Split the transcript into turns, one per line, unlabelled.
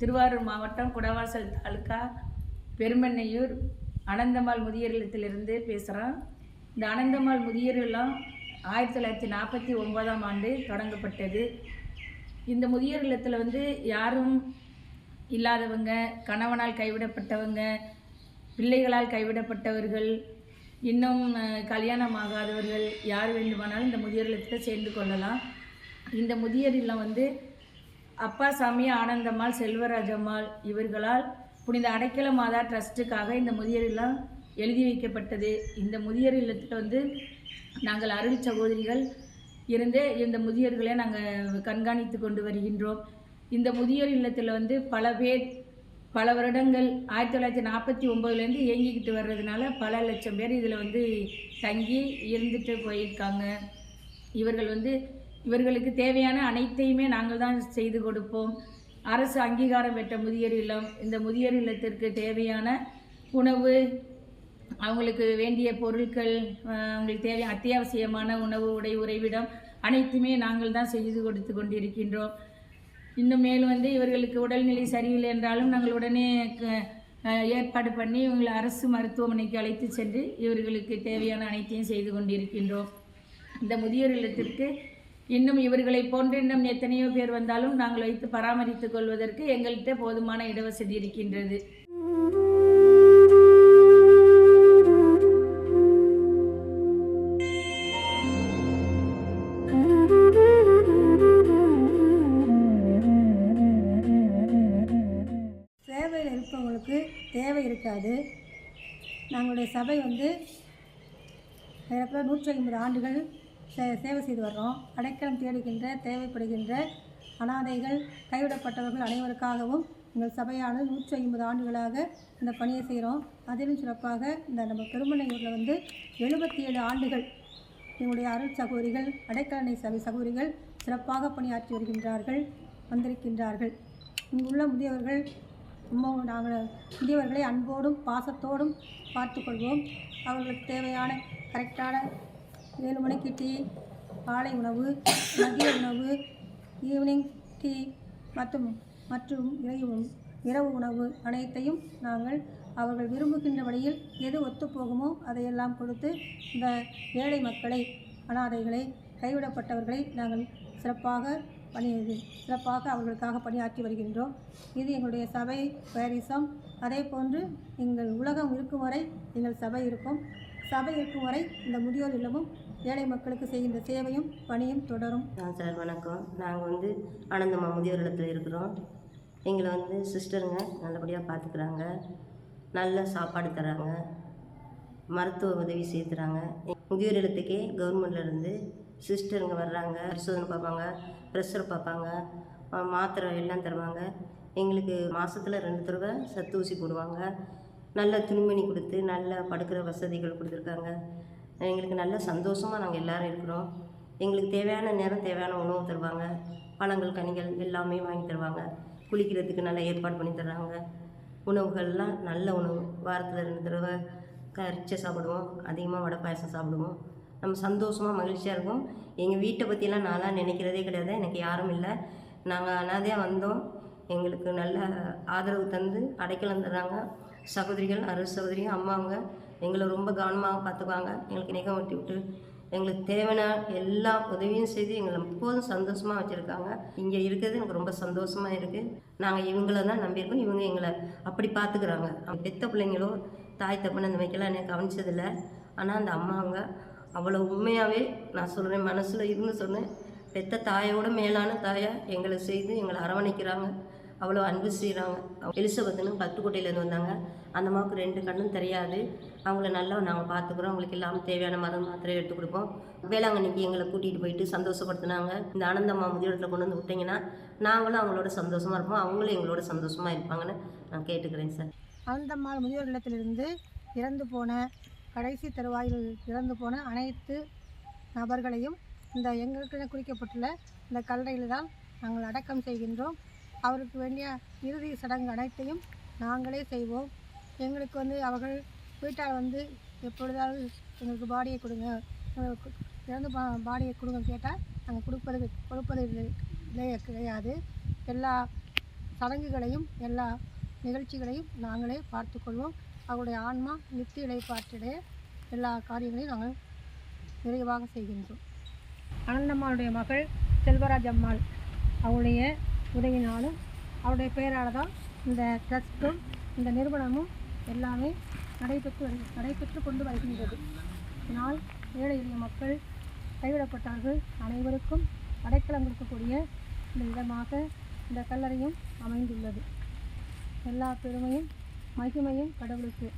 திருவாரூர் மாவட்டம் குடவாசல் தாலுக்கா பெருமண்ணையூர் அனந்தம்மாள் முதியோர் இல்லத்திலிருந்து பேசுகிறோம். இந்த அனந்தம்மாள் முதியோர் இல்லம் 1949ஆம் ஆண்டு தொடங்கப்பட்டது. இந்த முதியோர் இல்லத்தில் யாரும் இல்லாதவங்க, கணவனால் கைவிடப்பட்டவங்க, பிள்ளைகளால் கைவிடப்பட்டவர்கள், இன்னும் கல்யாணம் ஆகாதவர்கள் யார் வேண்டுமானாலும் இந்த முதியோர் இல்லத்தில் சேர்ந்து கொள்ளலாம். இந்த முதியோர் இல்லம் அப்பாசாமி, ஆனந்தம்மாள், செல்வராஜம்மாள் இவர்களால் புனித அடைக்கல மாதா ட்ரஸ்ட்டுக்காக இந்த முதியோர் இல்லம் எழுதி வைக்கப்பட்டது. இந்த முதியோர் இல்லத்தில் நாங்கள் அருள் சகோதரிகள் இருந்து இந்த முதியோர்களை நாங்கள் கண்காணித்து கொண்டு வருகின்றோம். இந்த முதியோர் இல்லத்தில் பல பேர் பல வருடங்கள் 1949லேருந்து இயங்கிக்கிட்டு வர்றதுனால பல லட்சம் பேர் இதில் தங்கி இருந்துட்டு போயிருக்காங்க. இவர்களுக்கு தேவையான அனைத்தையுமே நாங்கள் தான் செய்து கொடுப்போம். அரசு அங்கீகாரம் பெற்ற முதியோர் இல்லம். இந்த முதியோர் இல்லத்திற்கு தேவையான உணவு, அவங்களுக்கு வேண்டிய பொருட்கள், அவங்களுக்கு தேவையான அத்தியாவசியமான உணவு, உடை, உறைவிடம் அனைத்துமே நாங்கள் தான் செய்து கொடுத்து கொண்டிருக்கின்றோம். இன்னும் மேலும் இவர்களுக்கு உடல்நிலை சரியில்லை என்றாலும் நாங்கள் உடனே ஏற்பாடு பண்ணி இவங்களை அரசு மருத்துவமனைக்கு அழைத்து சென்று இவர்களுக்கு தேவையான அனைத்தையும் செய்து கொண்டிருக்கின்றோம். இந்த முதியோர் இல்லத்திற்கு இன்னும் இவர்களை போன்று இன்னும் எத்தனையோ பேர் வந்தாலும் நாங்கள் வைத்து பராமரித்துக் கொள்வதற்கு எங்கள்கிட்ட போதுமான இடவசதி இருக்கின்றது.
சேவையில் இருப்பவங்களுக்கு தேவை இருக்காது. நாங்களுடைய சபை 150 ஆண்டுகள் சேவை செய்து வர்றோம். அடைக்கலம் தேடுகின்ற, தேவைப்படுகின்ற அனாதைகள், கைவிடப்பட்டவர்கள் அனைவருக்காகவும் எங்கள் சபையானது 150 ஆண்டுகளாக இந்த பணியை செய்கிறோம். அதிலும் சிறப்பாக இந்த நம்ம பெருமண்ணையூரில் 77 ஆண்டுகள் எங்களுடைய அருள் சகோதரிகள், அடைக்கலணை சபை சகோதரிகள் சிறப்பாக பணியாற்றி வந்திருக்கின்றார்கள். இங்குள்ள முதியவர்கள் நாங்கள் முதியவர்களை அன்போடும் பாசத்தோடும் பார்த்துக்கொள்வோம். அவர்களுக்கு தேவையான கரெக்டான 7 மணிக்கு டீ, காலை உணவு, மதிய உணவு, ஈவினிங் டீ மற்றும் இரவு உணவு அனைத்தையும் நாங்கள் அவர்கள் விரும்புகின்ற வழியில் எது ஒத்துப்போகுமோ அதையெல்லாம் கொடுத்து இந்த ஏழை மக்களை, அனாதைகளை, கைவிடப்பட்டவர்களை நாங்கள் சிறப்பாக அவர்களுக்காக பணியாற்றி வருகின்றோம். இது எங்களுடைய சபை பேரிசம். அதே போன்று எங்கள் உலகம் இருக்கும் வரை எங்கள் சபை இருக்கும். சபை இருக்கும் வரை இந்த முதியோர் இல்லமும் ஏழை மக்களுக்கு செய்கின்ற சேவையும் பணியும் தொடரும்.
சார் வணக்கம். நாங்கள் ஆனந்தம்மா முதியோர் இல்லத்தில் இருக்கிறோம். எங்களை சிஸ்டருங்க நல்லபடியாக பார்த்துக்குறாங்க, நல்ல சாப்பாடு தராங்க, மருத்துவ உதவி செய்துறாங்க. முதியோர் இல்லத்துக்கே கவர்மெண்ட்லேருந்து சிஸ்டருங்க வர்றாங்க, பரிசோதனை பார்ப்பாங்க, ப்ரெஷர் பார்ப்பாங்க, மாத்திரை எல்லாம் தருவாங்க. எங்களுக்கு மாதத்தில் 2 தடவை சத்து ஊசி போடுவாங்க. நல்ல துணிமணி கொடுத்து நல்ல படுக்கிற வசதிகள் கொடுத்துருக்காங்க. எங்களுக்கு நல்ல சந்தோஷமாக நாங்கள் எல்லோரும் இருக்கிறோம். எங்களுக்கு தேவையான நேரம் தேவையான உணவு தருவாங்க. பழங்கள், கனிகள் எல்லாமே வாங்கி தருவாங்க. குளிக்கிறதுக்கு நல்லா ஏற்பாடு பண்ணி தர்றாங்க. உணவுகள்லாம் நல்ல உணவு. வாரத்தில் 2 தடவை கறிச்சை சாப்பிடுவோம், அதிகமாக வடை பாயசம் சாப்பிடுவோம். நம்ம சந்தோஷமாக மகிழ்ச்சியாக இருக்கும். எங்கள் வீட்டை பற்றிலாம் நான்லாம் நினைக்கிறதே கிடையாது. எனக்கு யாரும் இல்லை. நாங்கள் அனாதையாக வந்தோம். எங்களுக்கு நல்ல ஆதரவு தந்து அடைக்கலம் தர்றாங்க. சகோதரிகள், அருள் சகோதரிகள், அம்மாவங்க எங்களை ரொம்ப கவனமாக பார்த்துக்குவாங்க. எங்களுக்கு நிகம் வெட்டி விட்டு எங்களுக்கு தேவையான எல்லா உதவியும் செய்து எங்களை எப்போதும் சந்தோஷமாக வச்சுருக்காங்க. இங்கே இருக்கிறது எனக்கு ரொம்ப சந்தோஷமாக இருக்குது. நாங்கள் இவங்கள தான் நம்பியிருக்கோம். இவங்க எங்களை அப்படி பார்த்துக்குறாங்க. பெத்த பிள்ளைங்களோ தாய் தப்புன்னு அந்த மாதிரிக்கெல்லாம் என்னை கவனிச்சதில்லை. ஆனால் அந்த அம்மாங்க அவ்வளோ உண்மையாகவே நான் சொல்கிறேன், மனசில் இருந்து சொன்னேன், பெத்த தாயோட மேலான தாயாக எங்களை செய்து எங்களை அரவணைக்கிறாங்க. அவ்வளோ அன்பு செய்கிறாங்க. எலிசபெத்துன்னு பட்டுக்கோட்டையிலேருந்து வந்தாங்க. அந்த அம்மாவுக்கு 2 கண்ணும் தெரியாது. அவங்கள நல்லா நாங்கள் பார்த்துக்குறோம். அவங்களுக்கு இல்லாமல் தேவையான மருந்து மாத்திரை எடுத்து கொடுப்போம். வேளாங்கண்ணிக்கு எங்களை கூட்டிகிட்டு போயிட்டு சந்தோஷப்படுத்தினாங்க. இந்த ஆனந்தம்மா முதியோரத்தில் கொண்டு வந்து விட்டிங்கன்னா நாங்களும் அவங்களோட சந்தோஷமாக இருப்போம், அவங்களும் எங்களோட சந்தோஷமாக இருப்பாங்கன்னு நான் கேட்டுக்கிறேன் சார்.
ஆனந்தம்மாள் முதியோர் இல்லத்திலிருந்து இறந்து போன கடைசி தருவாயில் இறந்து போன அனைத்து நபர்களையும் இந்த எங்களுக்கு குறிக்கப்பட்டுள்ள இந்த கல்லறையில் தான் நாங்கள் அடக்கம் செய்கின்றோம். அவருக்கு வேண்டிய இறுதி சடங்கு அனைத்தையும் நாங்களே செய்வோம். எங்களுக்கு அவர்கள் வீட்டால் எப்பொழுதாவது எங்களுக்கு பாடியை கொடுங்க, இறந்து பாடியை கொடுங்க கேட்டால் நாங்கள் கொடுப்பது கிடையாது. எல்லா சடங்குகளையும் எல்லா நிகழ்ச்சிகளையும் நாங்களே பார்த்துக்கொள்வோம். அவருடைய ஆன்மா நித்திய இளைப்பாற்றிட எல்லா காரியங்களையும் நாங்கள் நிறைவாக செய்கின்றோம். ஆனந்தம்மாளுடைய மகள் செல்வராஜ் அம்மாள் அவருடைய உதவினாலும் அவருடைய பெயரால் தான் இந்த ட்ரஸ்ட்டும் இந்த நிறுவனமும் எல்லாமே நடைபெற்று கொண்டு வருகின்றது. இதனால் ஏழை எளிய மக்கள் கைவிடப்பட்டார்கள் அனைவருக்கும் அடைக்கலம் கொடுக்கக்கூடிய இந்த விதமாக இந்த கல்லறையும் அமைந்துள்ளது. எல்லா பெருமையும் மகிமையும் கடவுளுக்கு.